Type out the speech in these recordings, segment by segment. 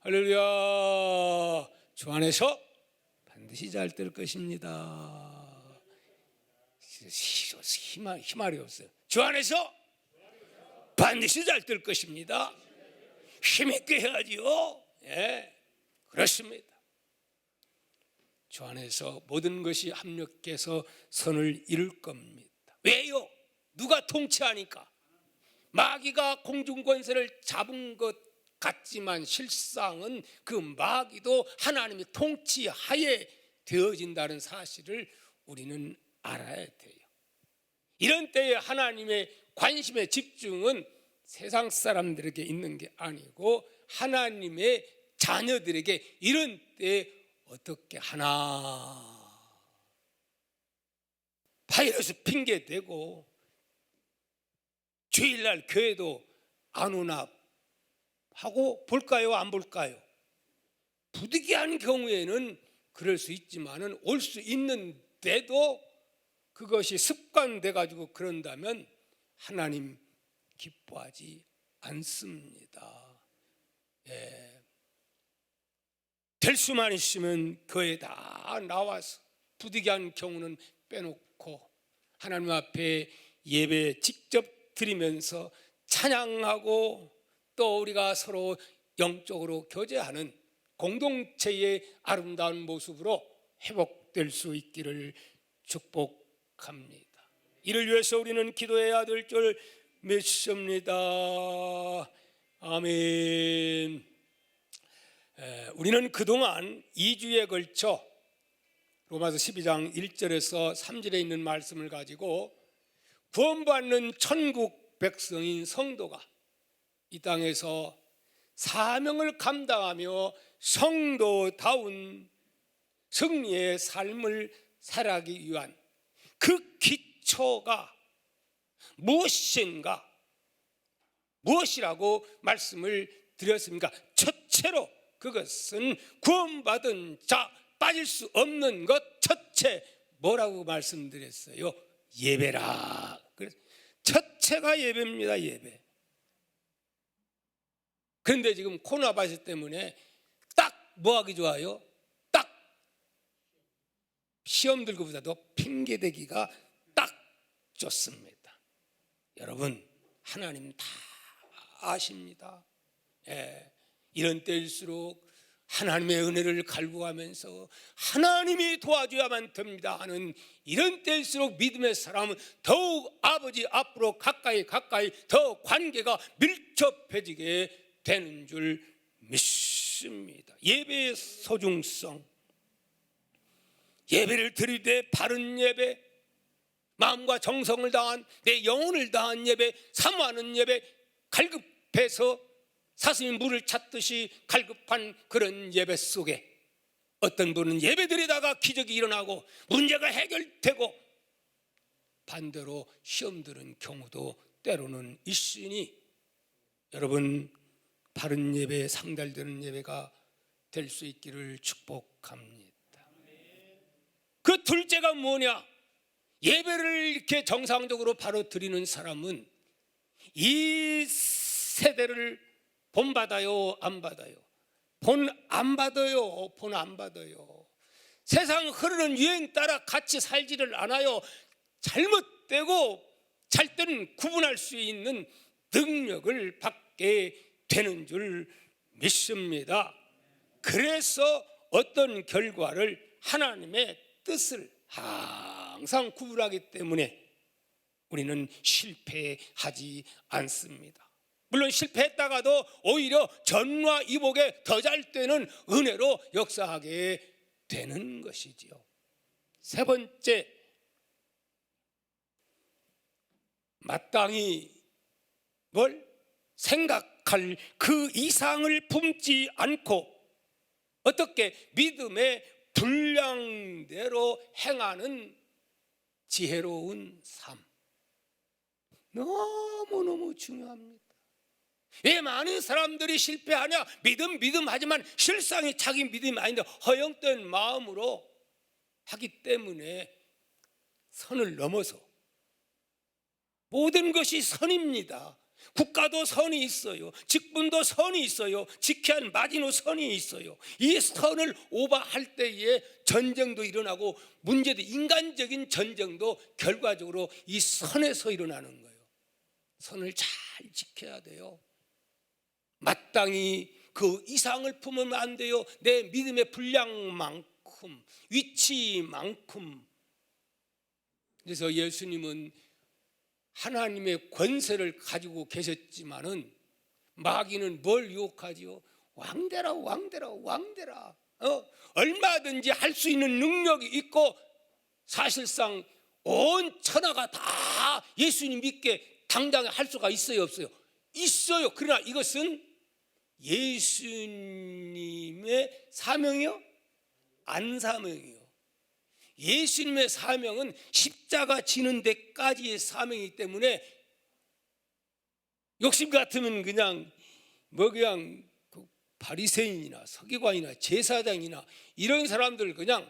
할렐루야. 주 안에서 반드시 잘 될 것입니다. 희말이 없어요. 주 안에서 반드시 잘 될 것입니다. 힘있게 해야지요. 예, 그렇습니다. 주 안에서 모든 것이 합력해서 선을 이룰 겁니다. 왜요? 누가 통치하니까? 마귀가 공중권세를 잡은 것 같지만 실상은 그 마귀도 하나님의 통치하에 되어진다는 사실을 우리는 알아야 돼요. 이런 때에 하나님의 관심의 집중은 세상 사람들에게 있는 게 아니고 하나님의 자녀들에게 이런 때에 어떻게 하나. 바이러스 핑계 대고 주일날 교회도 안 오나 하고 볼까요? 안 볼까요? 부득이한 경우에는 그럴 수 있지만은 올 수 있는데도 그것이 습관돼 가지고 그런다면 하나님 기뻐하지 않습니다. 예. 될 수만 있으면 교회 다 나와서 부득이한 경우는 빼놓고 하나님 앞에 예배 직접 드리면서 찬양하고 또 우리가 서로 영적으로 교제하는 공동체의 아름다운 모습으로 회복될 수 있기를 축복합니다. 이를 위해서 우리는 기도해야 될 줄 믿습니다. 아멘. 우리는 그동안 2주에 걸쳐 로마서 12장 1절에서 3절에 있는 말씀을 가지고 구원받는 천국 백성인 성도가 이 땅에서 사명을 감당하며 성도다운 승리의 삶을 살아가기 위한 그 기초가 무엇인가, 무엇이라고 말씀을 드렸습니까? 첫째로 그것은 구원받은 자 빠질 수 없는 것 첫째 뭐라고 말씀드렸어요? 예배라. 첫째가 예배입니다. 예배. 그런데 지금 코로나 바이러스 때문에 딱 뭐하기 좋아요? 딱 시험 들고보다도 핑계대기가 딱 좋습니다. 여러분 하나님 다 아십니다. 예, 이런 때일수록 하나님의 은혜를 갈구하면서 하나님이 도와줘야만 됩니다 하는 이런 때일수록 믿음의 사람은 더욱 아버지 앞으로 가까이 더 관계가 밀접해지게 되는 줄 믿습니다. 예배의 소중성, 예배를 드릴 때 바른 예배, 마음과 정성을 다한 내 영혼을 다한 예배, 사모하는 예배, 갈급해서 사슴이 물을 찾듯이 갈급한 그런 예배 속에 어떤 분은 예배드리다가 기적이 일어나고 문제가 해결되고 반대로 시험 들은 경우도 때로는 있으니 여러분 바른 예배, 상달되는 예배가 될 수 있기를 축복합니다. 그 둘째가 뭐냐? 예배를 이렇게 정상적으로 바로 드리는 사람은 이 세대를 본 받아요, 안 받아요? 본 안 받아요, 본 안 받아요. 세상 흐르는 유행 따라 같이 살지를 않아요. 잘못되고 잘 때는 구분할 수 있는 능력을 받게 되는 줄 믿습니다. 그래서 어떤 결과를 하나님의 뜻을 항상 구분하기 때문에 우리는 실패하지 않습니다. 물론 실패했다가도 오히려 전화위복에 더 잘 되는 은혜로 역사하게 되는 것이지요. 세 번째, 마땅히 뭘 생각할 그 이상을 품지 않고 어떻게 믿음의 분량대로 행하는 지혜로운 삶, 너무너무 중요합니다. 왜 많은 사람들이 실패하냐? 믿음 하지만 실상이 자기 믿음이 아닌데 허영된 마음으로 하기 때문에 선을 넘어서 모든 것이 선입니다. 국가도 선이 있어요. 직분도 선이 있어요. 지켜야 할 마지노선이 있어요. 이 선을 오버할 때에 전쟁도 일어나고 문제도, 인간적인 전쟁도 결과적으로 이 선에서 일어나는 거예요. 선을 잘 지켜야 돼요. 마땅히 그 이상을 품으면 안 돼요. 내 믿음의 분량만큼, 위치만큼. 그래서 예수님은 하나님의 권세를 가지고 계셨지만은 마귀는 뭘 유혹하지요? 왕되라, 왕되라, 왕되라. 얼마든지 할 수 있는 능력이 있고, 사실상 온 천하가 다 예수님 믿게 당장 할 수가 있어요, 없어요? 있어요. 그러나 이것은 예수님의 사명이요? 안 사명이요. 예수님의 사명은 십자가 지는 데까지의 사명이기 때문에 욕심 같으면 그냥 그 바리새인이나 서기관이나 제사장이나 이런 사람들 그냥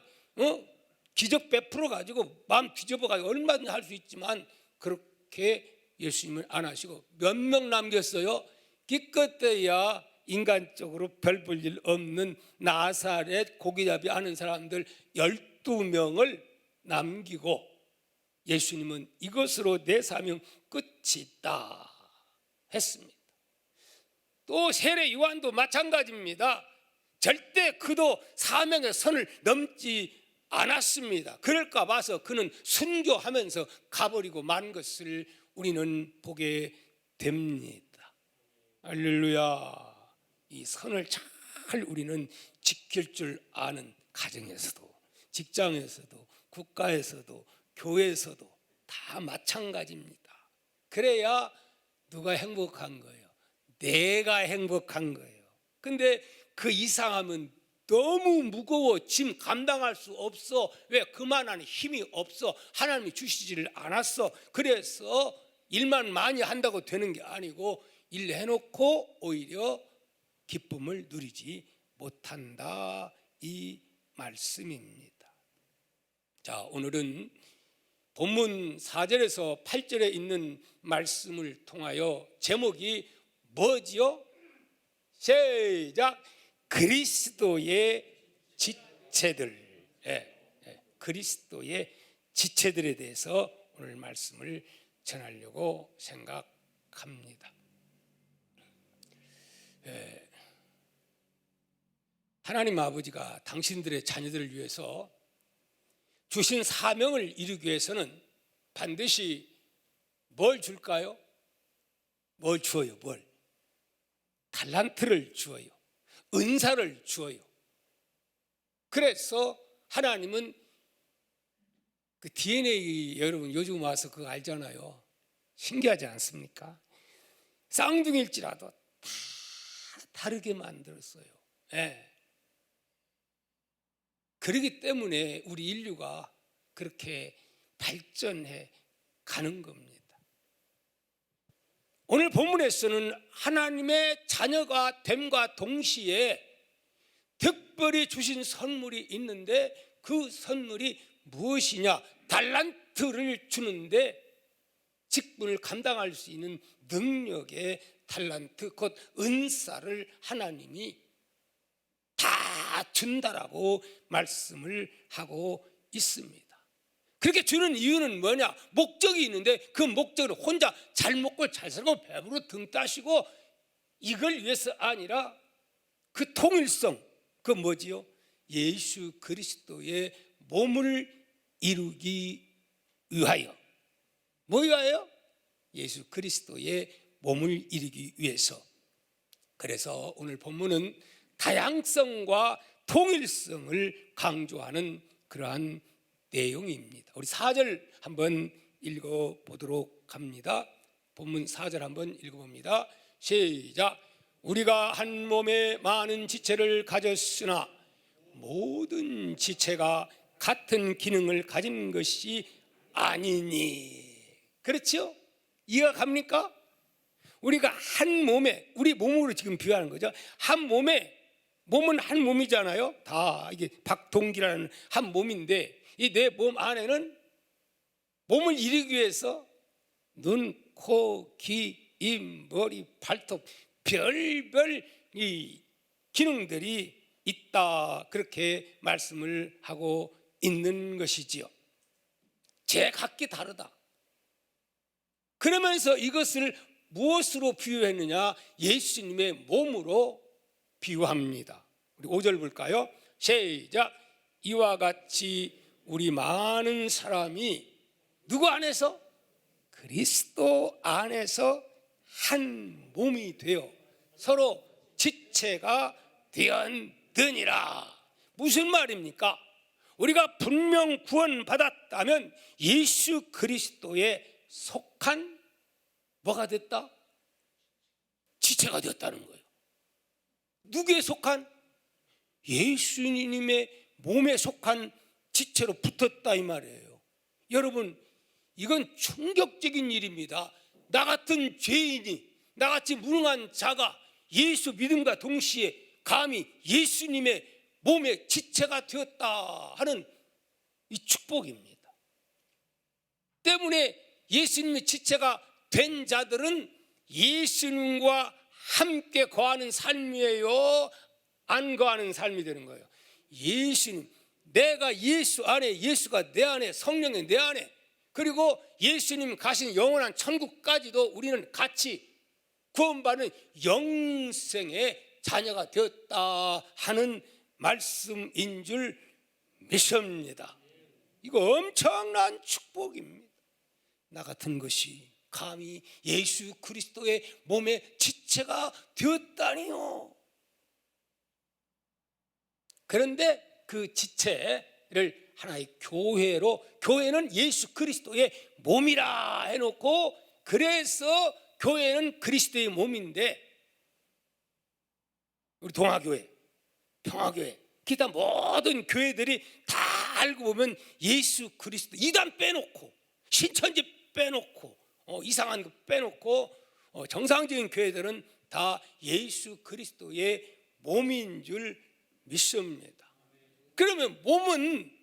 기적 베풀어 가지고 마음 뒤집어 가지고 얼마든지 할 수 있지만 그렇게 예수님은 안 하시고 몇 명 남겼어요? 기껏해야 인간적으로 별 볼 일 없는 나사렛 고기잡이 하는 사람들 12명을 남기고 예수님은 이것으로 내 사명 끝이 있다 했습니다. 또 세례 요한도 마찬가지입니다. 절대 그도 사명의 선을 넘지 않았습니다. 그럴까 봐서 그는 순교하면서 가버리고 만 것을 우리는 보게 됩니다. 할렐루야. 이 선을 잘 우리는 지킬 줄 아는 가정에서도, 직장에서도, 국가에서도, 교회에서도 다 마찬가지입니다. 그래야 누가 행복한 거예요? 내가 행복한 거예요. 근데 그 이상하면 너무 무거워, 짐 감당할 수 없어. 왜? 그만한 힘이 없어. 하나님이 주시지를 않았어. 그래서 일만 많이 한다고 되는 게 아니고 일 해놓고 오히려 기쁨을 누리지 못한다, 이 말씀입니다. 자, 오늘은 본문 4절에서 8절에 있는 말씀을 통하여 제목이 뭐지요? 시작! 그리스도의 지체들. 그리스도의 지체들에 대해서 오늘 말씀을 전하려고 생각합니다. 하나님 아버지가 당신들의 자녀들을 위해서 주신 사명을 이루기 위해서는 반드시 뭘 줄까요? 뭘 주어요? 뭘? 달란트를 주어요. 은사를 주어요. 그래서 하나님은 그 DNA, 여러분 요즘 와서 그거 알잖아요. 신기하지 않습니까? 쌍둥이일지라도 다 다르게 만들었어요. 그렇기 때문에 우리 인류가 그렇게 발전해 가는 겁니다. 오늘 본문에서는 하나님의 자녀가 됨과 동시에 특별히 주신 선물이 있는데 그 선물이 무엇이냐? 달란트를 주는데 직분을 감당할 수 있는 능력의 달란트, 곧 은사를 하나님이 다 준다라고 말씀을 하고 있습니다. 그렇게 주는 이유는 뭐냐? 목적이 있는데 그 목적은 혼자 잘 먹고 잘 살고 배부르 등 따시고 이걸 위해서 아니라 그 통일성, 그 뭐지요? 예수 그리스도의 몸을 이루기 위하여. 뭐 위하여? 예수 그리스도의 몸을 이루기 위해서. 그래서 오늘 본문은 다양성과 통일성을 강조하는 그러한 내용입니다. 우리 4절 한번 읽어보도록 합니다. 본문 4절 한번 읽어봅니다. 시작! 우리가 한 몸에 많은 지체를 가졌으나 모든 지체가 같은 기능을 가진 것이 아니니. 그렇죠? 이해가 갑니까? 우리가 한 몸에, 우리 몸으로 지금 비유하는 거죠. 한 몸에, 몸은 한 몸이잖아요. 다 이게 박동기라는 한 몸인데 이 내 몸 안에는 몸을 이루기 위해서 눈, 코, 귀, 이 머리, 발톱, 별별 이 기능들이 있다, 그렇게 말씀을 하고 있는 것이지요. 제각기 다르다. 그러면서 이것을 무엇으로 비유했느냐? 예수님의 몸으로 비유합니다. 우리 5절 볼까요? 시작. 이와 같이 우리 많은 사람이 누구 안에서? 그리스도 안에서 한 몸이 되어 서로 지체가 되었느니라. 무슨 말입니까? 우리가 분명 구원받았다면 예수 그리스도에 속한 뭐가 됐다? 지체가 되었다는 거예요. 누구에 속한? 예수님의 몸에 속한 지체로 붙었다, 이 말이에요. 여러분, 이건 충격적인 일입니다. 나 같은 죄인이, 나같이 무능한 자가 예수 믿음과 동시에 감히 예수님의 몸의 지체가 되었다 하는 이 축복입니다. 때문에 예수님의 지체가 된 자들은 예수님과 함께 거하는 삶이에요, 안 거하는 삶이 되는 거예요. 예수님, 내가 예수 안에, 예수가 내 안에, 성령이 내 안에, 그리고 예수님 가신 영원한 천국까지도 우리는 같이 구원받는 영생의 자녀가 되었다 하는 말씀인 줄 믿습니다. 이거 엄청난 축복입니다. 나 같은 것이 감히 예수 그리스도의 몸의 지체가 되었다니요. 그런데 그 지체를 하나의 교회로, 교회는 예수 그리스도의 몸이라 해놓고, 그래서 교회는 그리스도의 몸인데, 우리 동아교회, 평화교회, 기타 모든 교회들이 다 알고 보면 예수 그리스도, 이단 빼놓고, 신천지 빼놓고, 이상한 거 빼놓고, 정상적인 교회들은 다 예수 그리스도의 몸인 줄 믿습니다. 그러면 몸은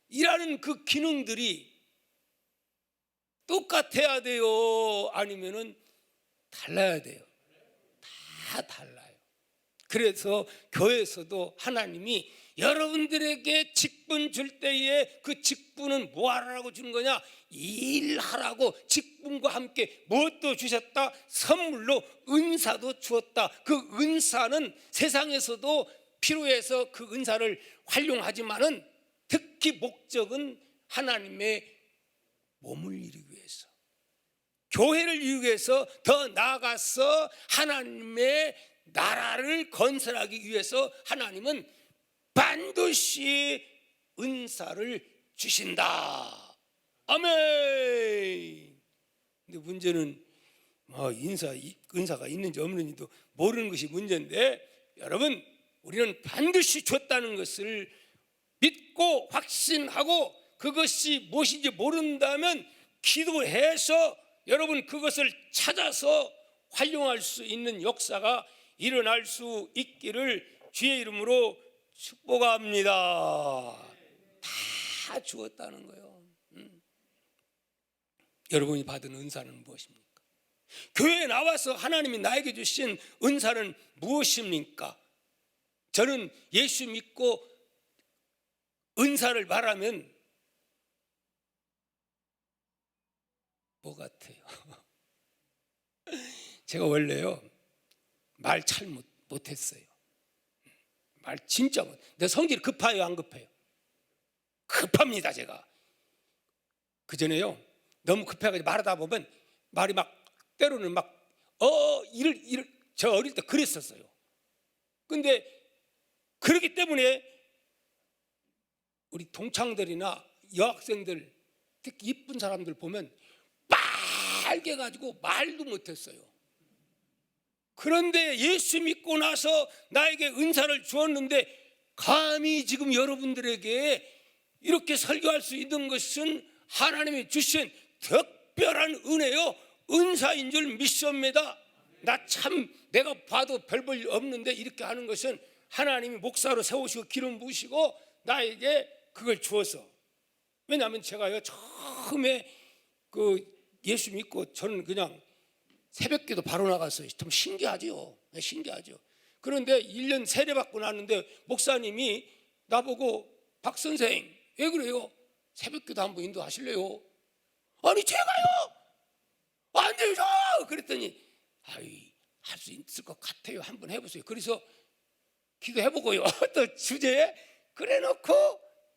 일하는 그 기능들이 똑같아야 돼요? 아니면은 달라야 돼요? 다 달라요. 그래서 교회에서도 하나님이 여러분들에게 직분 줄 때에 그 직분은 뭐 하라고 주는 거냐? 일하라고. 직분과 함께 무엇도 주셨다? 선물로 은사도 주었다. 그 은사는 세상에서도 필요해서 그 은사를 활용하지만은 특히 목적은 하나님의 몸을 이루기 위해서, 교회를 이루기 위해서, 더 나아가서 하나님의 나라를 건설하기 위해서 하나님은 반드시 은사를 주신다. 아멘. 근데 문제는 은사가 있는지 없는지도 모르는 것이 문제인데, 여러분, 우리는 반드시 줬다는 것을 믿고 확신하고, 그것이 무엇인지 모른다면 기도해서 여러분 그것을 찾아서 활용할 수 있는 역사가 일어날 수 있기를 주의 이름으로 축복합니다. 다 주었다는 거예요. 여러분이 받은 은사는 무엇입니까? 교회에 나와서 하나님이 나에게 주신 은사는 무엇입니까? 저는 예수 믿고 은사를 말하면 뭐 같아요? 제가 원래요 말 잘 못했어요. 말 진짜 내 성질이 급해요, 안 급해요? 급합니다. 제가 그전에요 너무 급해가지고 말하다 보면 말이 막 때로는 막 저 어릴 때 그랬었어요. 근데 그렇기 때문에 우리 동창들이나 여학생들, 특히 이쁜 사람들 보면 빨개가지고 말도 못했어요. 그런데 예수 믿고 나서 나에게 은사를 주었는데, 감히 지금 여러분들에게 이렇게 설교할 수 있는 것은 하나님이 주신 특별한 은혜요, 은사인 줄 믿습니다. 내가 봐도 별 볼 일 없는데 이렇게 하는 것은 하나님이 목사로 세우시고 기름 부으시고 나에게 그걸 주어서. 왜냐하면 제가요 처음에 그 예수 믿고 저는 그냥 새벽기도 바로 나갔어요. 좀 신기하죠. 신기하죠. 그런데 1년 세례 받고 나는데 목사님이 나보고 박 선생 왜 그래요? 새벽기도 한번 인도하실래요? 아니 제가요? 안 되죠. 그랬더니 할 수 있을 것 같아요. 한번 해보세요. 그래서 기도해보고요. 또 주제에 그래놓고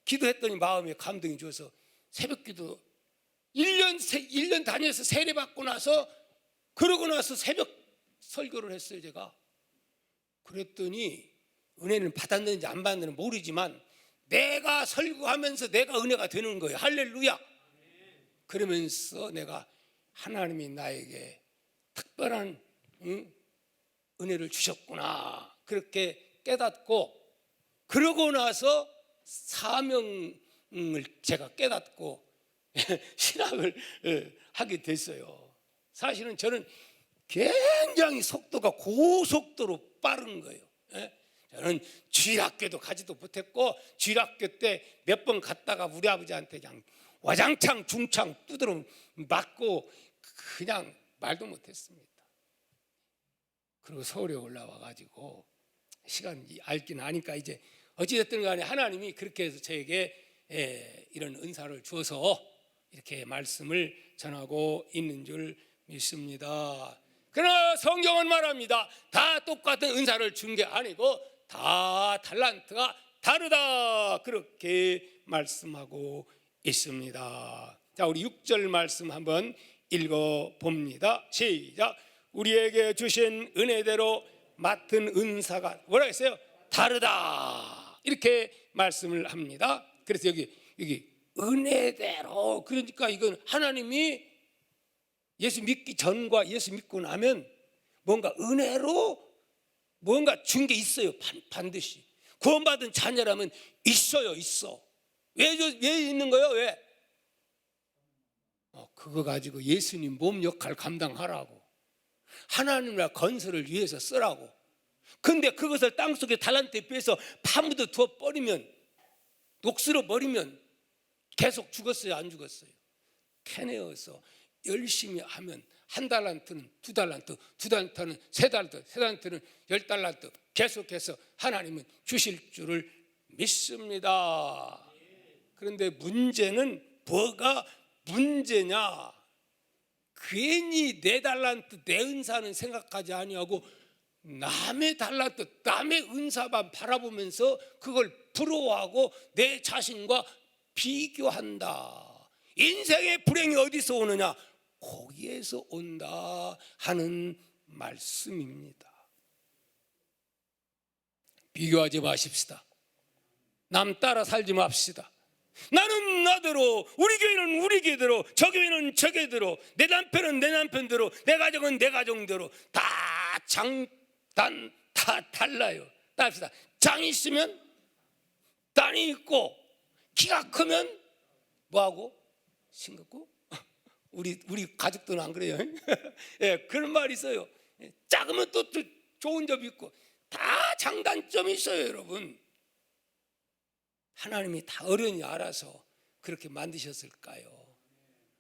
기도했더니 마음에 감동이 줘서 새벽기도 1년 다녀서 세례 받고 나서 그러고 나서 새벽 설교를 했어요. 제가 그랬더니 은혜는 받았는지 안 받았는지 모르지만 내가 설교하면서 내가 은혜가 되는 거예요. 할렐루야. 그러면서 내가 하나님이 나에게 특별한 은혜를 주셨구나 그렇게 깨닫고, 그러고 나서 사명을 제가 깨닫고 신학을 하게 됐어요. 사실은 저는 굉장히 속도가 고속도로 빠른 거예요. 저는 주일학교도 가지도 못했고 주일학교 때 몇 번 갔다가 우리 아버지한테 그냥 와장창 중창 두드러 맞고 그냥 말도 못했습니다. 그리고 서울에 올라와 가지고 시간이 알긴 아니까 이제 어찌됐든 간에 하나님이 그렇게 해서 저에게 이런 은사를 주어서 이렇게 말씀을 전하고 있는 줄 믿습니다. 그러나 성경은 말합니다. 다 똑같은 은사를 준 게 아니고 다 달란트가 다르다 그렇게 말씀하고 있습니다. 자, 우리 6절 말씀 한번 읽어봅니다. 시작. 우리에게 주신 은혜대로 맡은 은사가 뭐라 했어요? 다르다 이렇게 말씀을 합니다. 그래서 여기 은혜대로, 그러니까 이건 하나님이 예수 믿기 전과 예수 믿고 나면 뭔가 은혜로 뭔가 준 게 있어요. 반드시 구원받은 자녀라면 있어요. 왜 있는 거예요? 왜? 그거 가지고 예수님 몸 역할 감당하라고, 하나님의 건설을 위해서 쓰라고. 근데 그것을 땅속에 달란트에 빼서 파묻어 두어 버리면, 녹슬어 버리면 계속 죽었어요? 안 죽었어요? 캐내어서 열심히 하면 한 달란트는 두 달란트, 두 달란트는 세 달란트, 세 달란트는 10달란트 계속해서 하나님은 주실 줄을 믿습니다. 그런데 문제는 뭐가 문제냐? 괜히 내 달란트, 내 은사는 생각하지 아니하고 남의 달란트, 남의 은사만 바라보면서 그걸 부러워하고 내 자신과 비교한다. 인생의 불행이 어디서 오느냐? 거기에서 온다 하는 말씀입니다. 비교하지 마십시다. 남 따라 살지 맙시다. 나는 나대로, 우리 교회는 우리 교회대로, 저 교회는 저 교회대로, 내 남편은 내 남편대로, 내 가정은 내 가정대로 다 장단 다 달라요. 따릅시다. 장이 있으면 단이 있고, 키가 크면 뭐하고? 싱겁고? 우리 가족들은 안 그래요? 예, 그런 말이 있어요. 작으면 또 좋은 점이 있고 다 장단점이 있어요, 여러분. 하나님이 다 어른이 알아서 그렇게 만드셨을까요?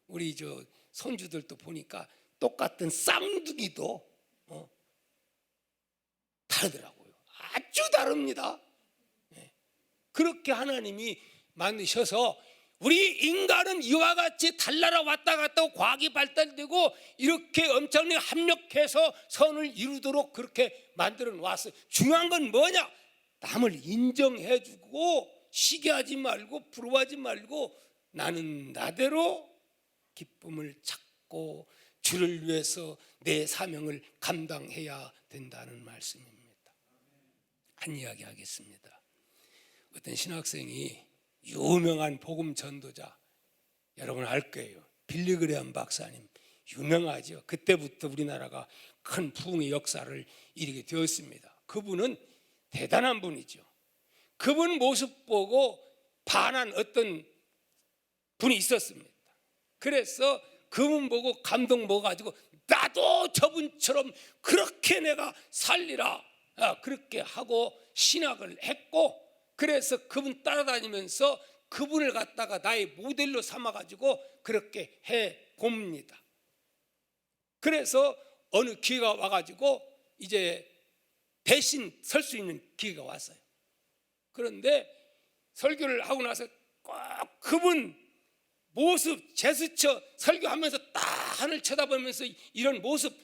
우리 저 손주들도 보니까 똑같은 쌍둥이도 다르더라고요. 아주 다릅니다. 그렇게 하나님이 만드셔서 우리 인간은 이와 같이 달나라 왔다 갔다 하고 과학이 발달되고 이렇게 엄청나게 합력해서 선을 이루도록 그렇게 만들어 놨어요. 중요한 건 뭐냐? 남을 인정해주고 시기하지 말고 부러워하지 말고 나는 나대로 기쁨을 찾고 주를 위해서 내 사명을 감당해야 된다는 말씀입니다. 한 이야기 하겠습니다. 어떤 신학생이 유명한 복음 전도자, 여러분 알 거예요. 빌리그레엄 박사님 유명하죠. 그때부터 우리나라가 큰 부흥의 역사를 이루게 되었습니다. 그분은 대단한 분이죠. 그분 모습 보고 반한 어떤 분이 있었습니다. 그래서 그분 보고 감동 먹어가지고 나도 저분처럼 그렇게 내가 살리라, 그렇게 하고 신학을 했고, 그래서 그분 따라다니면서 그분을 갖다가 나의 모델로 삼아가지고 그렇게 해 봅니다. 그래서 어느 기회가 와가지고 이제 대신 설 수 있는 기회가 왔어요. 그런데 설교를 하고 나서 꼭 그분 모습 제스처 설교하면서 딱 하늘 쳐다보면서 이런 모습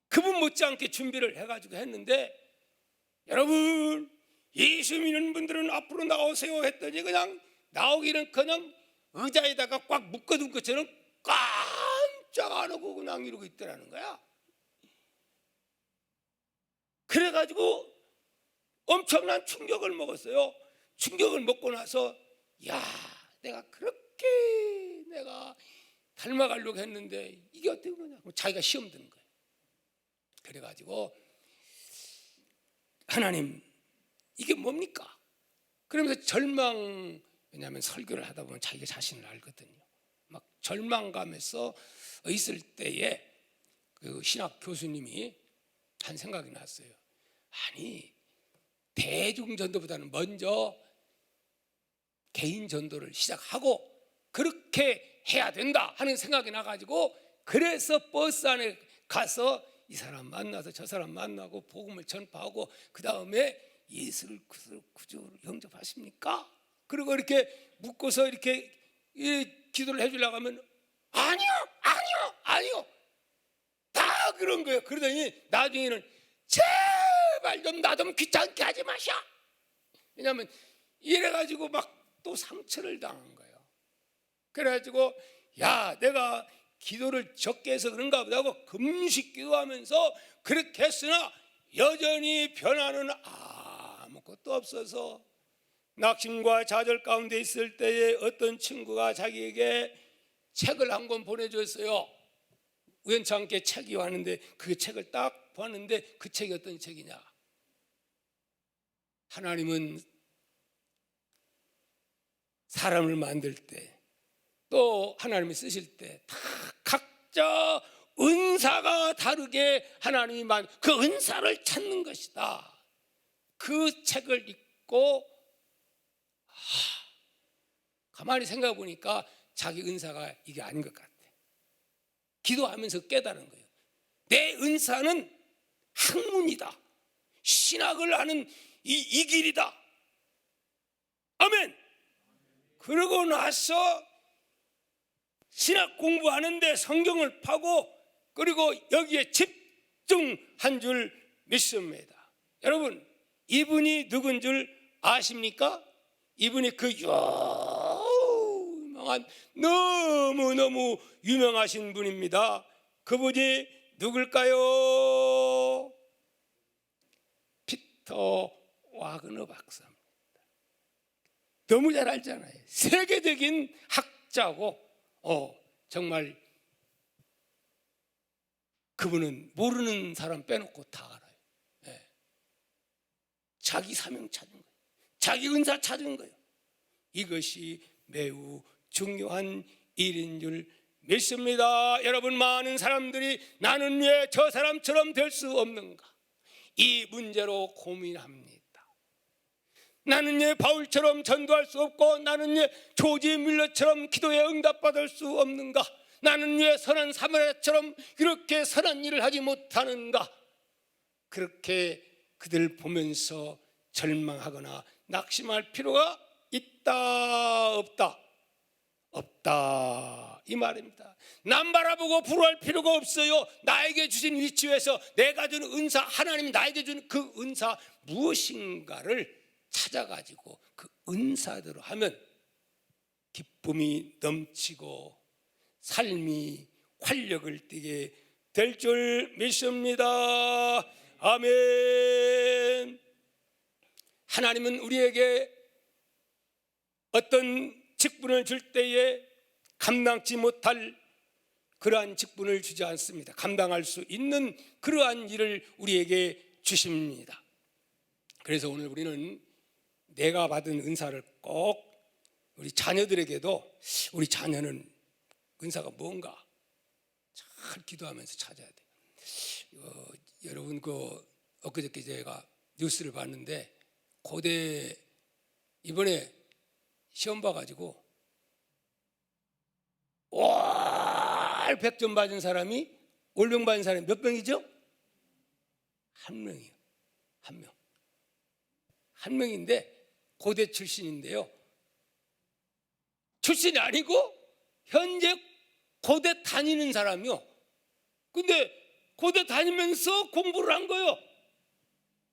그분 못지않게 준비를 해가지고 했는데, 여러분 예수 믿는 분들은 앞으로 나오세요 했더니 그냥 나오기는 그냥 의자에다가 꽉 묶어둔 것처럼 깜짝 안 하고 그냥 이러고 있더라는 거야. 그래가지고 엄청난 충격을 먹었어요. 충격을 먹고 나서 야, 내가 그렇게 내가 닮아가려고 했는데 이게 어떻게 그러냐. 자기가 시험 드는 거예요. 그래가지고 하나님 이게 뭡니까? 그러면서 왜냐하면 설교를 하다 보면 자기가 자신을 알거든요. 막 절망감에서 있을 때에 그 신학 교수님이 한 생각이 났어요. 아니, 대중 전도보다는 먼저 개인 전도를 시작하고 그렇게 해야 된다 하는 생각이 나가지고, 그래서 버스 안에 가서 이 사람 만나서 저 사람 만나고 복음을 전파하고 그 다음에 예수를 구주로 영접하십니까? 그리고 이렇게 묶어서 이렇게 기도를 해주려고 하면 아니요 다 그런 거예요. 그러더니 나중에는 제발 좀 나 좀 귀찮게 하지 마셔. 왜냐하면 이래가지고 막 또 상처를 당한 거예요. 그래가지고 야, 내가 기도를 적게 해서 그런가 보다 하고 금식 기도하면서 그렇게 했으나 여전히 변화는 아무것도 없어서 낙심과 좌절 가운데 있을 때에 어떤 친구가 자기에게 책을 한 권 보내줬어요. 우연찮게 책이 왔는데 그 책을 딱 보았는데 그 책이 어떤 책이냐. 하나님은 사람을 만들 때 또 하나님이 쓰실 때 다 각자 은사가 다르게 하나님이 그 은사를 찾는 것이다. 그 책을 읽고 가만히 생각해 보니까 자기 은사가 이게 아닌 것 같아. 기도하면서 깨달은 거예요. 내 은사는 학문이다. 신학을 하는 이 길이다. 아멘. 그러고 나서 신학 공부하는데 성경을 파고 그리고 여기에 집중한 줄 믿습니다. 여러분, 이분이 누군 줄 아십니까? 이분이 그 유명한 너무너무 유명하신 분입니다. 그분이 누굴까요? 피터 와그너 박사입니다. 너무 잘 알잖아요. 세계적인 학자고 정말 그분은 모르는 사람 빼놓고 다 알아요. 네. 자기 사명 찾은 거예요. 자기 은사 찾은 거예요. 이것이 매우 중요한 일인 줄 믿습니다. 여러분, 많은 사람들이 나는 왜 저 사람처럼 될 수 없는가, 이 문제로 고민합니다. 나는 왜 바울처럼 전도할 수 없고, 나는 왜 조지 밀러처럼 기도에 응답받을 수 없는가, 나는 왜 선한 사마리아처럼 이렇게 선한 일을 하지 못하는가. 그렇게 그들 보면서 절망하거나 낙심할 필요가 있다 없다? 없다, 이 말입니다. 남 바라보고 불화할 필요가 없어요. 나에게 주신 위치에서 내가 준 은사, 하나님이 나에게 준 그 은사 무엇인가를 찾아가지고 그 은사대로 하면 기쁨이 넘치고 삶이 활력을 띠게 될 줄 믿습니다. 아멘. 하나님은 우리에게 어떤 직분을 줄 때에 감당치 못할 그러한 직분을 주지 않습니다. 감당할 수 있는 그러한 일을 우리에게 주십니다. 그래서 오늘 우리는 내가 받은 은사를 꼭 우리 자녀들에게도, 우리 자녀는 은사가 뭔가 잘 기도하면서 찾아야 돼요. 여러분, 엊그저께 제가 뉴스를 봤는데 고대 이번에 시험 봐가지고 잘 100점 받은 사람이, 올병 받은 사람이 몇 명이죠? 한 명이요. 한 명. 한 명인데 고대 출신인데요. 출신이 아니고 현재 고대 다니는 사람이요. 근데 고대 다니면서 공부를 한 거예요.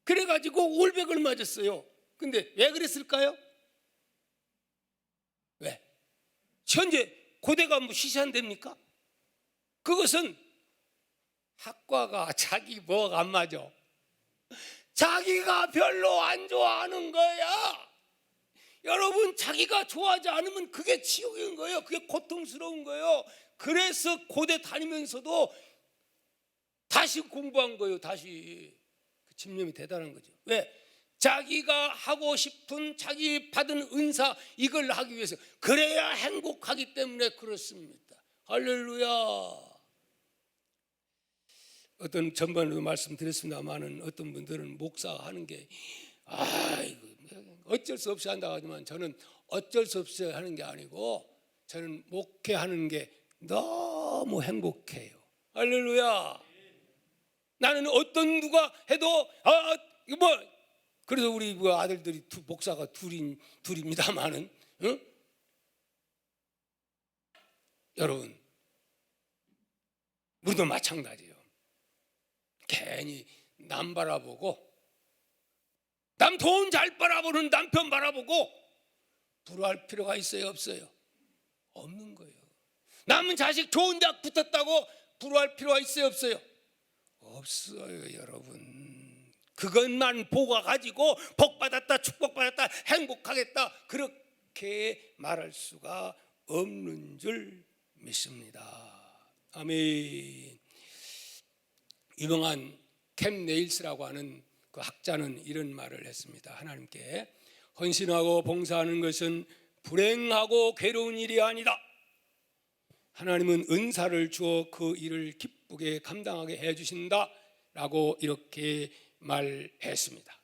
그래가지고 올백을 맞았어요. 근데 왜 그랬을까요? 왜? 현재 고대가 뭐 시시한답니까? 그것은 학과가 자기 뭐가 안 맞아. 자기가 별로 안 좋아하는 거야. 여러분, 자기가 좋아하지 않으면 그게 지옥인 거예요. 그게 고통스러운 거예요. 그래서 고대 다니면서도 다시 공부한 거예요. 다시. 그 집념이 대단한 거죠. 왜? 자기가 하고 싶은, 자기 받은 은사, 이걸 하기 위해서, 그래야 행복하기 때문에 그렇습니다. 할렐루야. 어떤 전번에도 말씀드렸습니다만은 어떤 분들은 목사하는 게 아이고 어쩔 수 없이 한다고 하지만 저는 어쩔 수 없이 하는 게 아니고 저는 목회하는 게 너무 행복해요. 할렐루야. 나는 어떤 누가 해도 그래서 우리 아들들이 목사가 둘입니다만은, 응? 여러분, 우리도 마찬가지예요. 괜히 남 바라보고, 남 돈 잘 바라보는 남편 바라보고 부러워할 필요가 있어요, 없어요? 없는 거예요. 남은 자식 좋은 대학 붙었다고 부러워할 필요가 있어요, 없어요? 없어요, 여러분. 그것만 보고 가지고 복받았다, 축복받았다, 행복하겠다, 그렇게 말할 수가 없는 줄 믿습니다. 아멘. 유명한 캠 네일스라고 하는 그 학자는 이런 말을 했습니다. 하나님께 헌신하고 봉사하는 것은 불행하고 괴로운 일이 아니다. 하나님은 은사를 주어 그 일을 기쁘게 감당하게 해주신다 라고 이렇게 말했습니다.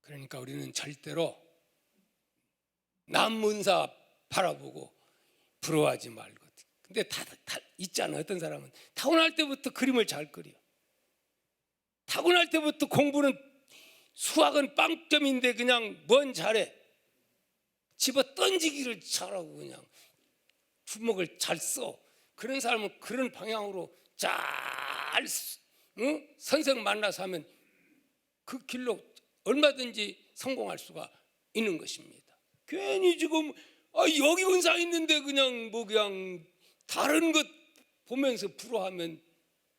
그러니까 우리는 절대로 남 은사 바라보고 부러워하지 말고. 근데 다 있잖아. 어떤 사람은 타고날 때부터 그림을 잘 그려. 타고날 때부터 공부는, 수학은 빵점인데 그냥 뭔 잘해. 집어 던지기를 잘하고 그냥 주먹을 잘 써. 그런 사람은 그런 방향으로 잘, 선생 만나서 하면 그 길로 얼마든지 성공할 수가 있는 것입니다. 괜히 지금 여기 은사 있는데 그냥 다른 것 보면서 부러워하면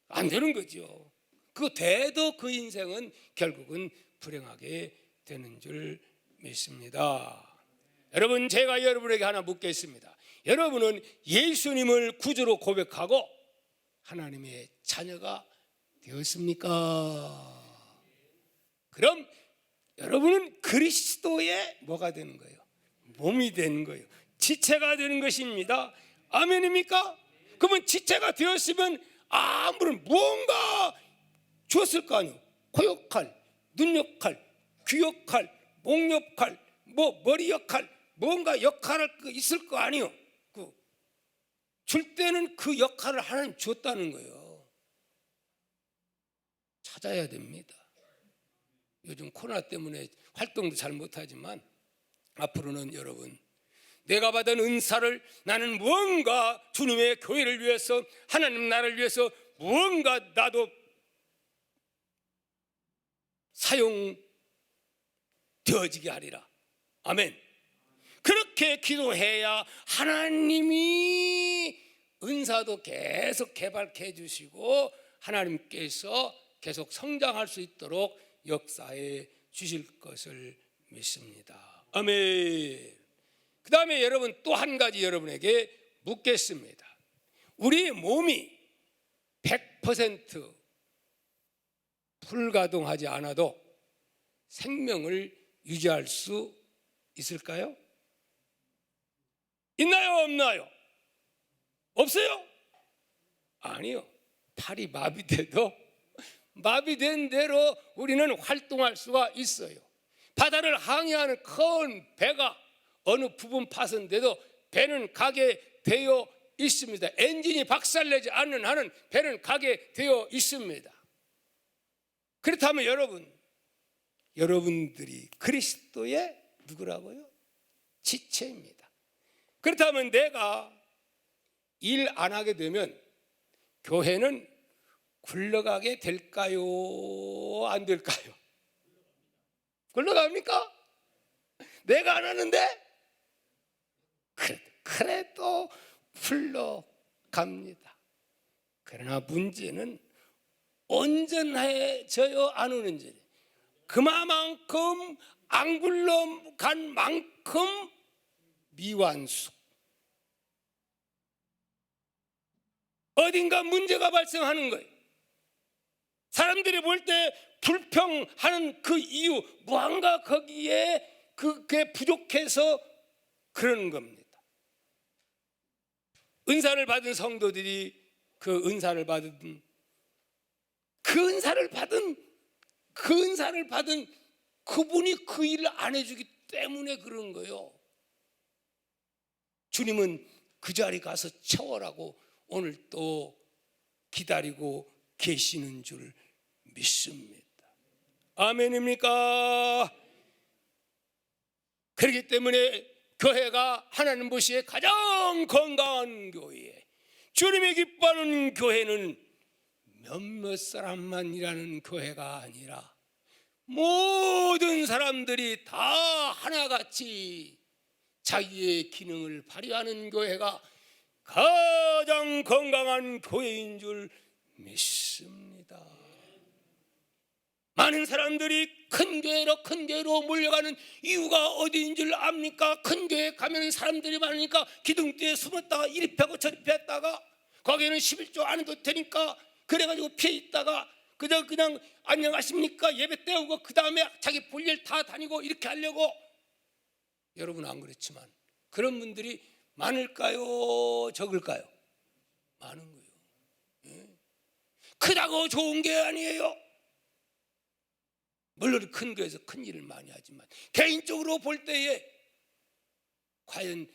안 되는 거죠. 그거 돼도 그 인생은 결국은 불행하게 되는 줄 믿습니다. 여러분, 제가 여러분에게 하나 묻겠습니다. 여러분은 예수님을 구주로 고백하고 하나님의 자녀가 되었습니까? 그럼 여러분은 그리스도의 뭐가 되는 거예요? 몸이 되는 거예요. 지체가 되는 것입니다. 아멘입니까? 그러면 지체가 되었으면 아무런 무언가 주었을 거 아니에요. 코 역할, 눈 역할, 귀 역할, 목 역할, 머리 역할, 뭔가 역할을 있을 거 아니에요. 줄 때는 그 역할을 하나님 줬다는 거예요. 찾아야 됩니다. 요즘 코로나 때문에 활동도 잘 못하지만 앞으로는 여러분, 내가 받은 은사를 나는 무언가 주님의 교회를 위해서, 하나님 나라를 위해서 무언가 나도 사용되어지게 하리라. 아멘. 그렇게 기도해야 하나님이 은사도 계속 개발해 주시고 하나님께서 계속 성장할 수 있도록 역사해 주실 것을 믿습니다. 아멘. 그 다음에 여러분, 또 한 가지 여러분에게 묻겠습니다. 우리 몸이 100% 불가동하지 않아도 생명을 유지할 수 있을까요? 있나요, 없나요? 없어요? 아니요. 팔이 마비돼도 마비된 대로 우리는 활동할 수가 있어요. 바다를 항해하는 큰 배가 어느 부분 파손돼도 배는 가게 되어 있습니다. 엔진이 박살내지 않는 한은 배는 가게 되어 있습니다. 그렇다면 여러분들이 그리스도의 누구라고요? 지체입니다. 그렇다면 내가 일 안 하게 되면 교회는 굴러가게 될까요? 안 될까요? 굴러갑니까? 내가 안 하는데? 그래도 굴러갑니다. 그러나 문제는 온전해져요, 안 오는지. 그만큼 안 굴러간 만큼 미완수. 어딘가 문제가 발생하는 거예요. 사람들이 볼 때 불평하는 그 이유, 무언가 거기에 그게 부족해서 그러는 겁니다. 은사를 받은 성도들이 그 은사를 받은 그분이 그 일을 안 해주기 때문에 그런 거예요. 주님은 그 자리 가서 채워라고 오늘 또 기다리고 계시는 줄 믿습니다. 아멘입니까? 그렇기 때문에 교회가 하나님 보시기에 가장 건강한 교회, 주님이 기뻐하는 교회는 몇몇 사람만 일하는 교회가 아니라 모든 사람들이 다 하나같이 자기의 기능을 발휘하는 교회가 가장 건강한 교회인 줄 믿습니다. 많은 사람들이 큰 교회로 몰려가는 이유가 어디인 줄 압니까? 큰 교회 가면 사람들이 많으니까 기둥 뒤에 숨었다가 이리 패고 저리 패다가 거기에는 11조 안 해도 되니까 그래가지고 피해 있다가 그냥 안녕하십니까 예배 때우고 그 다음에 자기 볼 일 다 다니고 이렇게 하려고. 여러분 안 그렇지만 그런 분들이 많을까요? 적을까요? 많은 거예요. 예. 크다고 좋은 게 아니에요. 물론 큰 교회에서 큰 일을 많이 하지만 개인적으로 볼 때에 과연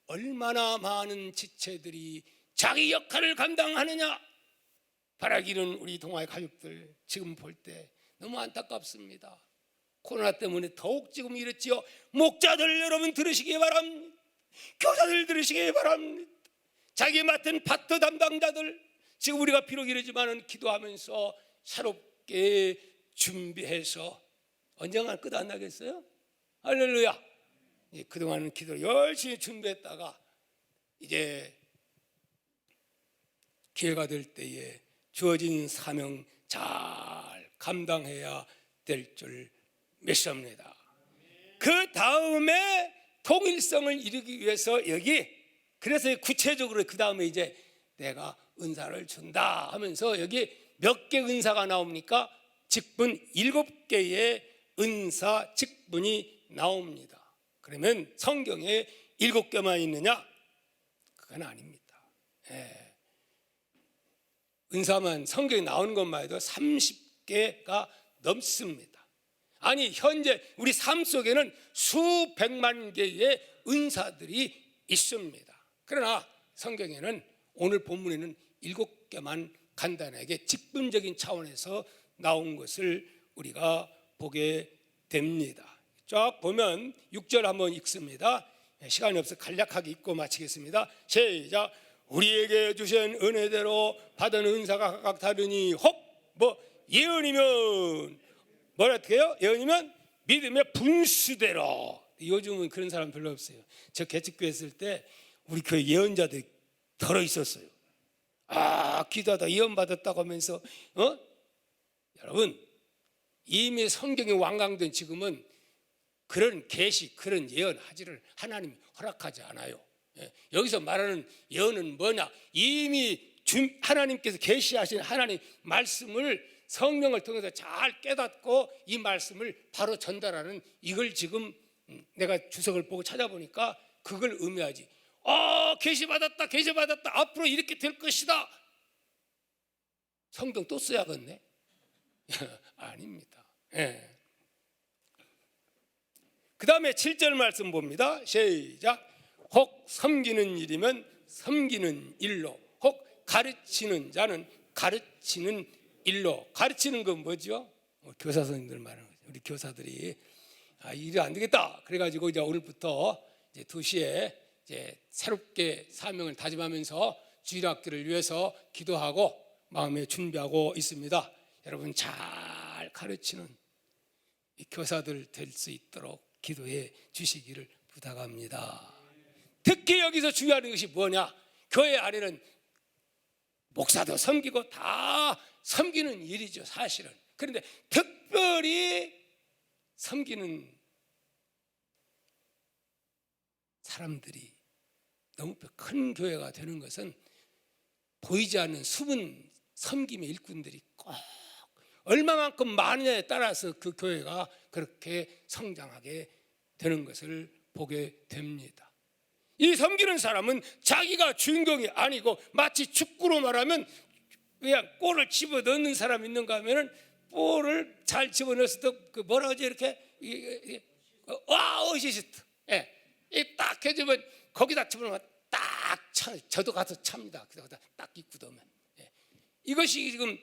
얼마나 많은 지체들이 자기 역할을 감당하느냐. 바라기는 우리 동아의 가족들 지금 볼 때 너무 안타깝습니다. 코로나 때문에 더욱 지금 이렇지요. 목자들 여러분 들으시기 바랍니다. 교사들 들으시기 바랍니다. 자기 맡은 파트 담당자들 지금 우리가 비록 이러지만은 기도하면서 새롭게 준비해서 언젠가 끝 안 나겠어요? 할렐루야. 그동안은 기도를 열심히 준비했다가 이제 기회가 될 때에 주어진 사명 잘 감당해야 될 줄 믿습니다. 그 다음에 통일성을 이루기 위해서 여기 그래서 구체적으로 그 다음에 이제 내가 은사를 준다 하면서 여기 몇 개 은사가 나옵니까? 직분 7개의 은사 직분이 나옵니다. 그러면 성경에 7개만 있느냐? 그건 아닙니다. 예. 은사만 성경에 나오는 것만 해도 30개가 넘습니다. 아니 현재 우리 삶 속에는 수백만 개의 은사들이 있습니다. 그러나 성경에는 오늘 본문에는 7개만 간단하게 직분적인 차원에서 나온 것을 우리가 보게 됩니다. 쫙 보면 6절 한번 읽습니다. 시간이 없어 간략하게 읽고 마치겠습니다. 시작. 우리에게 주신 은혜대로 받은 은사가 각각 다르니 혹 예언이면 어떻게 해요? 예언이면 믿음의 분수대로. 요즘은 그런 사람 별로 없어요. 저 개척교회 했을 때 우리 교회 예언자들이 덜어 있었어요. 기도하다 예언 받았다고 하면서 여러분 이미 성경이 완강된 지금은 그런 계시, 그런 예언 하지를 하나님이 허락하지 않아요. 여기서 말하는 예언은 뭐냐? 이미 하나님께서 계시하신 하나님 말씀을 성령을 통해서 잘 깨닫고 이 말씀을 바로 전달하는 이걸 지금 내가 주석을 보고 찾아보니까 그걸 의미하지. 계시받았다 앞으로 이렇게 될 것이다. 성경 또 써야겠네. 아닙니다. 예. 그 다음에 7절 말씀 봅니다. 시작. 혹 섬기는 일이면 섬기는 일로, 혹 가르치는 자는 가르치는 일로. 가르치는 건 뭐죠? 교사 선생님들 말하는 거죠. 우리 교사들이 일이 안 되겠다. 그래가지고 이제 오늘부터 이제 2시에 이제 새롭게 사명을 다짐하면서 주일학교를 위해서 기도하고 마음에 준비하고 있습니다. 여러분 잘 가르치는 이 교사들 될 수 있도록 기도해 주시기를 부탁합니다. 특히 여기서 중요한 것이 뭐냐? 교회 안에는 목사도 섬기고 다 섬기는 일이죠, 사실은. 그런데 특별히 섬기는 사람들이 너무 큰 교회가 되는 것은 보이지 않는 숨은 섬김의 일꾼들이 꼭 얼마만큼 많으냐에 따라서 그 교회가 그렇게 성장하게 되는 것을 보게 됩니다. 이 섬기는 사람은 자기가 주인공이 아니고, 마치 축구로 말하면 그냥 골을 집어넣는 사람 있는가 하면은 볼을 잘 집어넣었을 때 그 뭐라 하지, 이렇게 어시스트, 딱 해주면 거기다 집어넣으면 딱 차, 저도 가서 찹니다. 그러다 딱 입구도면. 이것이 지금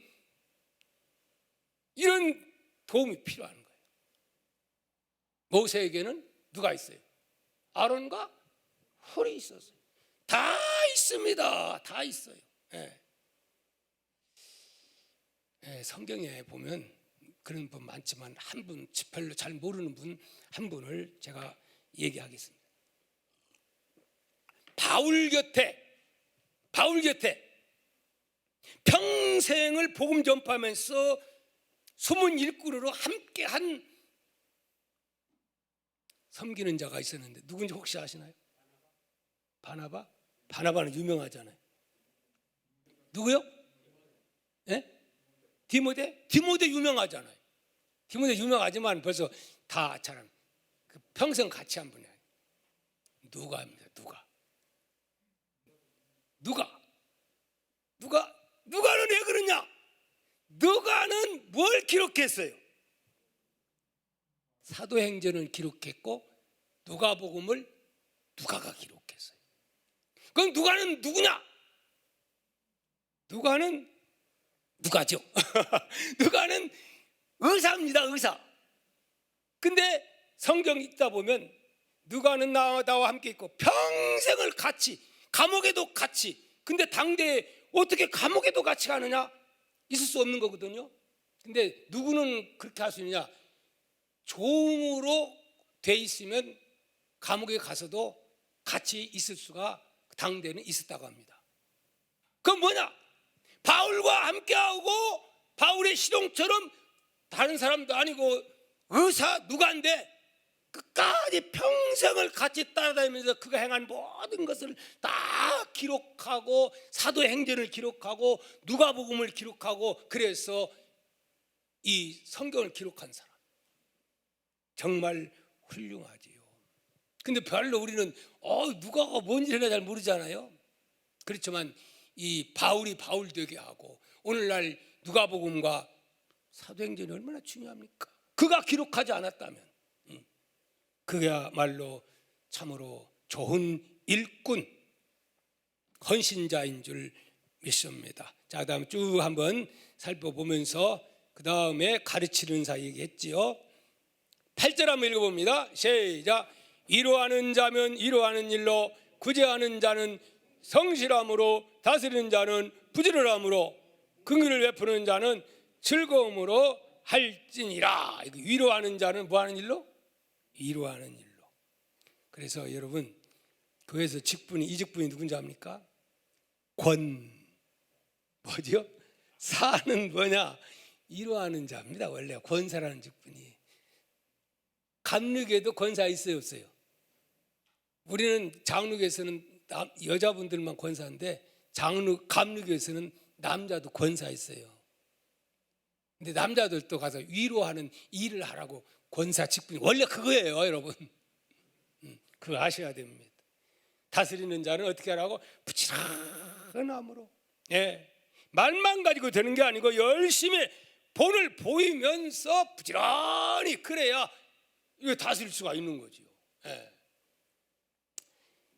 이런 도움이 필요한 거예요. 모세에게는 누가 있어요? 아론과 홀이 있었어요. 다 있습니다. 다 있어요. 성경에 보면 그런 분 많지만 한 분, 별로 잘 모르는 분 한 분을 제가 얘기하겠습니다. 바울 곁에 평생을 복음 전파하면서 소문 일꾼으로 함께한 섬기는 자가 있었는데 누군지 혹시 아시나요? 바나바? 바나바는 유명하잖아요. 누구요? 디모데? 디모데 유명하잖아요. 디모데 유명하지만 벌써 다 잘 그 평생 같이 한 분이 아니에요. 누가입니다. 누가는 왜 그러냐? 누가는 뭘 기록했어요? 사도행전을 기록했고 누가복음을 누가가 기록했어요. 그럼 누가는 누구냐? 누가는 누가죠. 누가는 의사입니다. 의사. 근데 성경 읽다 보면 누가는 나와 함께 있고 평생을 같이, 감옥에도 같이. 근데 당대에 어떻게 감옥에도 같이 가느냐? 있을 수 없는 거거든요. 근데 누구는 그렇게 할 수 있느냐? 종으로 돼 있으면 감옥에 가서도 같이 있을 수가 당대에는 있었다고 합니다. 그건 뭐냐? 바울과 함께하고 바울의 시종처럼 다른 사람도 아니고 의사 누가인데 끝까지 평생을 같이 따라다니면서 그가 행한 모든 것을 다 기록하고 사도행전을 기록하고 누가복음을 기록하고 그래서 이 성경을 기록한 사람, 정말 훌륭하지요. 근데 별로 우리는 누가가 뭔지를 잘 모르잖아요. 그렇지만 이 바울이 바울 되게 하고 오늘날 누가복음과 사도행전이 얼마나 중요합니까? 그가 기록하지 않았다면 그야말로 참으로 좋은 일꾼, 헌신자인 줄 믿습니다. 자, 그다음 쭉 한번 살펴보면서 그 다음에 가르치는 사 얘기했지요. 8절 한번 읽어봅니다. 시작. 위로하는 자면 위로하는 일로, 구제하는 자는 성실함으로, 다스리는 자는 부지런함으로, 긍휼을 베푸는 자는 즐거움으로 할지니라. 위로하는 자는 뭐하는 일로? 위로하는 일로. 그래서 여러분 교회에서 직분이, 이 직분이 누군지 압니까? 뭐죠? 사는 뭐냐? 위로하는 자입니다. 원래 권사라는 직분이. 감리교에도 권사 있어요, 없어요? 우리는 장로교에서는 여자분들만 권사인데 감리교에서는 남자도 권사 있어요. 근데 남자들도 가서 위로하는 일을 하라고 권사 직분이 원래 그거예요, 여러분. 그거 아셔야 됩니다. 다스리는 자는 어떻게 하라고? 부지런함으로. 말만 가지고 되는 게 아니고 열심히 본을 보이면서 부지런히, 그래야 이거 다스릴 수가 있는 거죠.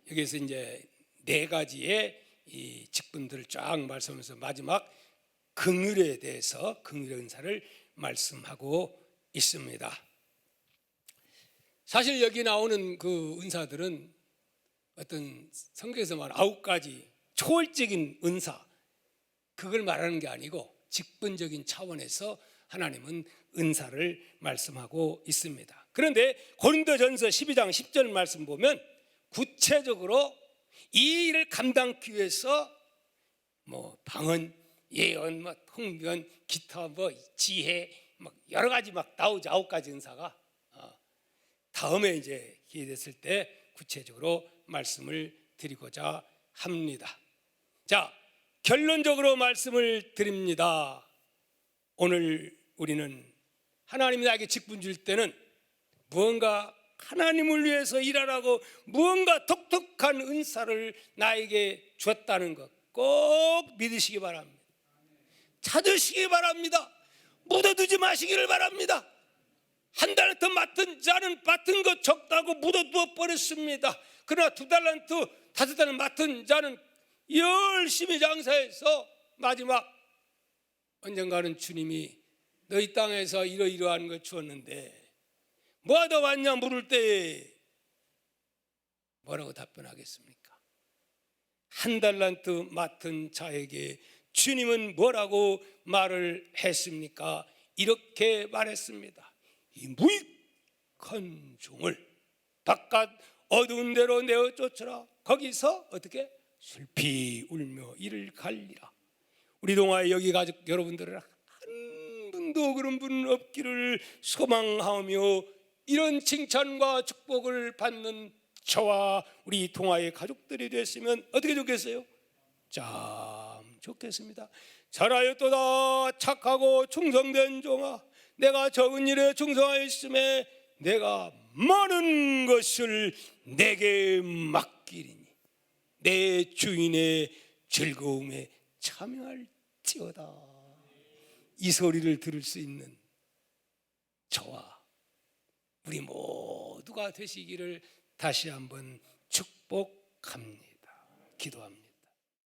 여기서 이제 네 가지의 이 직분들을 쫙 말씀하면서 마지막 긍휼에 대해서 긍휼의 은사를 말씀하고 있습니다. 사실 여기 나오는 그 은사들은 어떤 성경에서 말하는 9가지 초월적인 은사, 그걸 말하는 게 아니고 직분적인 차원에서 하나님은 은사를 말씀하고 있습니다. 그런데 고린도전서 12장 10절 말씀 보면 구체적으로 이 일을 감당하기 위해서 뭐 방언, 예언, 뭐 통변, 기타, 뭐 지혜, 막 여러 가지 막 나오죠. 9가지 은사가. 다음에 이제 기회 됐을 때 구체적으로 말씀을 드리고자 합니다. 자, 결론적으로 말씀을 드립니다. 오늘 우리는 하나님이 나에게 직분 줄 때는 무언가 하나님을 위해서 일하라고 무언가 독특한 은사를 나에게 주었다는 것 꼭 믿으시기 바랍니다. 찾으시기 바랍니다. 묻어두지 마시기를 바랍니다. 한 달란트 맡은 자는 맡은 것 적다고 묻어두어 버렸습니다. 그러나 2달란트, 5달란트 맡은 자는 열심히 장사해서 마지막 언젠가는 주님이 너희 땅에서 이러이러한 걸 주었는데 뭐하다 왔냐 물을 때 뭐라고 답변하겠습니까? 1달란트 맡은 자에게 주님은 뭐라고 말을 했습니까? 이렇게 말했습니다. 이 무익한 종을 바깥 어두운 데로 내어 쫓으라. 거기서 어떻게? 슬피 울며 이를 갈리라. 우리 동아의 여기 가족 여러분들은 한 분도 그런 분 없기를 소망하며 이런 칭찬과 축복을 받는 저와 우리 동아의 가족들이 됐으면 어떻게 좋겠어요? 참 좋겠습니다. 잘하였도다 착하고 충성된 종아, 내가 적은 일에 충성하였음에 내가 많은 것을 내게 맡기리니 내 주인의 즐거움에 참여할지어다. 이 소리를 들을 수 있는 저와 우리 모두가 되시기를 다시 한번 축복합니다. 기도합니다.